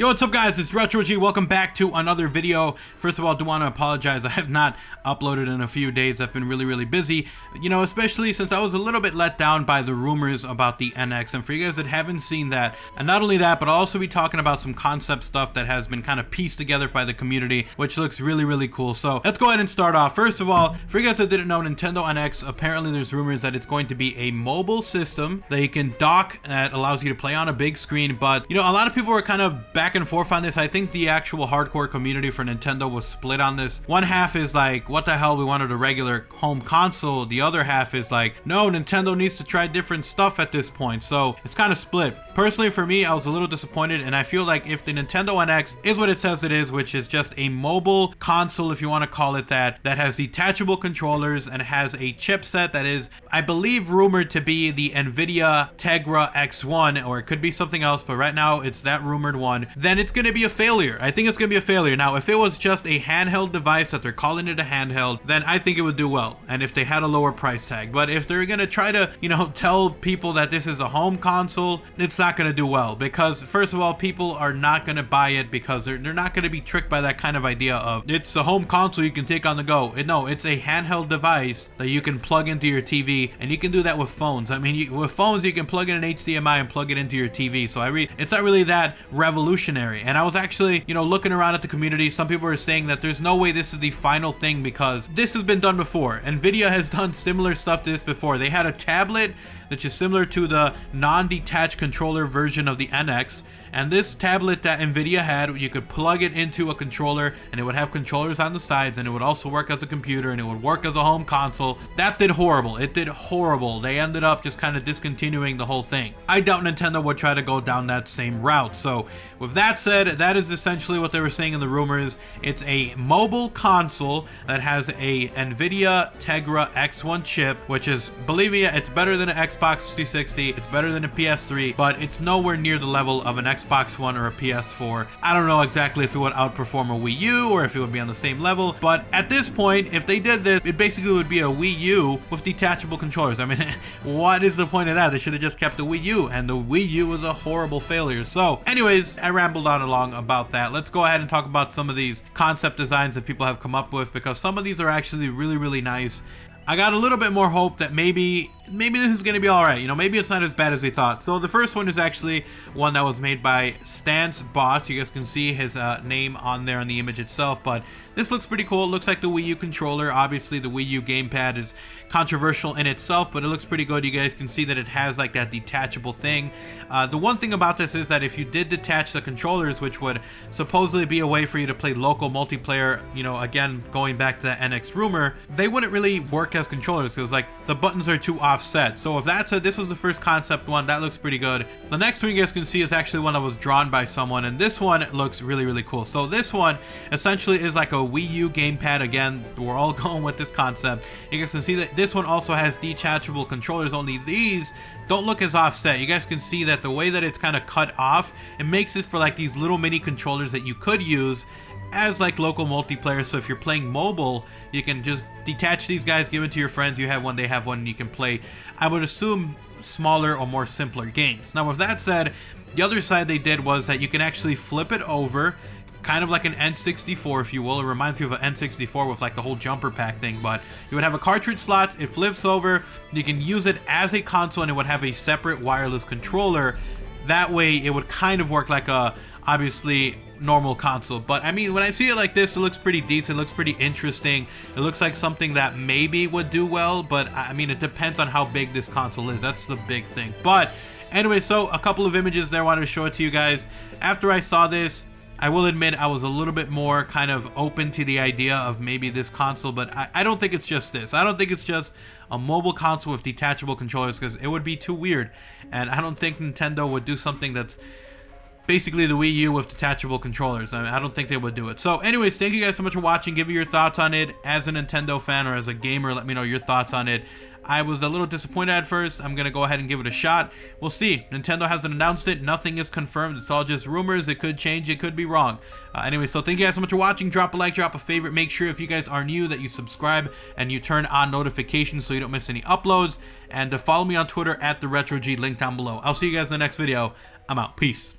Yo, what's up guys, it's RetrOG. Welcome back to another video. First of all, I do want to apologize. I have not uploaded in a few days. I've been really busy, you know, especially since I was a little bit let down by the rumors about the NX. And for you guys that haven't seen that, and not only that, but I'll also be talking about some concept stuff that has been kind of pieced together by the community, which looks really cool. So let's go ahead and start off. First of all, for you guys that didn't know, Nintendo NX, apparently there's rumors that it's going to be a mobile system that you can dock that allows you to play on a big screen. But you know, a lot of people were kind of back and forth on this. I think the actual hardcore community for Nintendo was split on this. One half is like, what the hell, we wanted a regular home console. The other half is like, no, Nintendo needs to try different stuff at this point. So it's kind of split. Personally, for me, I was a little disappointed, and I feel like if the Nintendo NX is what it says it is, which is just a mobile console, if you want to call it that, that has detachable controllers and has a chipset that is, I believe, rumored to be the NVIDIA Tegra X1, or it could be something else, but right now it's that rumored one, then it's going to be a failure. I think it's going to be a failure. Now, if it was just a handheld device that they're calling it a handheld, then I think it would do well, and if they had a lower price tag. But if they're going to try to, you know, tell people that this is a home console, it's not going to do well, because first of all, people are not going to buy it because they're not going to be tricked by that kind of idea of it's a home console you can take on the go. No, it's a handheld device that you can plug into your TV, and you can do that with phones. I mean, with phones you can plug in an HDMI and plug it into your TV. So it's not really that revolutionary. And I was actually, you know, looking around at the community. Some people are saying that there's no way this is the final thing because this has been done before. NVIDIA has done similar stuff to this before. They had a tablet which is similar to the non-detached controller version of the NX. And this tablet that NVIDIA had, you could plug it into a controller and it would have controllers on the sides, and it would also work as a computer, and it would work as a home console. That did horrible. It did horrible. They ended up just kind of discontinuing the whole thing. I doubt Nintendo would try to go down that same route. So with that said, that is essentially what they were saying in the rumors. It's a mobile console that has a NVIDIA Tegra X1 chip, which is, believe me, it's better than an Xbox 360. It's better than a PS3, but it's nowhere near the level of an Xbox One or a PS4. I don't know exactly if it would outperform a Wii U or if it would be on the same level, but at this point, if they did this, it basically would be a Wii U with detachable controllers. I mean, what is the point of that? They should have just kept the Wii U, and the Wii U was a horrible failure. So anyways, I rambled on along about that. Let's go ahead and talk about some of these concept designs that people have come up with, because some of these are actually really nice. I got a little bit more hope that maybe this is going to be all right. You know, maybe it's not as bad as we thought. So the first one is actually one that was made by Stance Boss. You guys can see his name on there on the image itself, but this looks pretty cool. It looks like the Wii U controller. Obviously, the Wii U gamepad is controversial in itself, but it looks pretty good. You guys can see that it has like that detachable thing. The one thing about this is that if you did detach the controllers, which would supposedly be a way for you to play local multiplayer, you know, again, going back to the NX rumor, they wouldn't really work as controllers because like the buttons are too offset. So if that's this was the first concept one, that looks pretty good. The next one you guys can see is actually one that was drawn by someone, and this one looks really cool. So this one essentially is like a Wii U gamepad. Again, we're all going with this concept. You guys can see that this one also has detachable controllers, only these don't look as offset. You guys can see that the way that it's kind of cut off, it makes it for like these little mini controllers that you could use as like local multiplayer. So if you're playing mobile, you can just detach these guys, give it to your friends. You have one, they have one, and you can play, I would assume, smaller or more simpler games. Now with that said, the other side they did was that you can actually flip it over, kind of like an N64, if you will. It reminds me of an N64 with like the whole jumper pack thing, but you would have a cartridge slot, it flips over, you can use it as a console, and it would have a separate wireless controller. That way it would kind of work like a, obviously, normal console. But I mean, when I see it like this, it looks pretty decent. It looks pretty interesting. It looks like something that maybe would do well, but I mean, it depends on how big this console is. That's the big thing. But anyway, so a couple of images there, I wanted to show it to you guys. After I saw this, I will admit I was a little bit more kind of open to the idea of maybe this console, but I don't think it's just this. I don't think it's just a mobile console with detachable controllers, because it would be too weird, and I don't think Nintendo would do something that's basically the Wii U with detachable controllers. I don't think they would do it. So anyways, thank you guys so much for watching. Give me your thoughts on it. As a Nintendo fan or as a gamer, let me know your thoughts on it. I was a little disappointed at first. I'm going to go ahead and give it a shot. We'll see. Nintendo hasn't announced it. Nothing is confirmed. It's all just rumors. It could change. It could be wrong. Anyway, so thank you guys so much for watching. Drop a like, drop a favorite. Make sure if you guys are new that you subscribe and you turn on notifications so you don't miss any uploads. And follow me on Twitter at TheRetrOG, link down below. I'll see you guys in the next video. I'm out. Peace.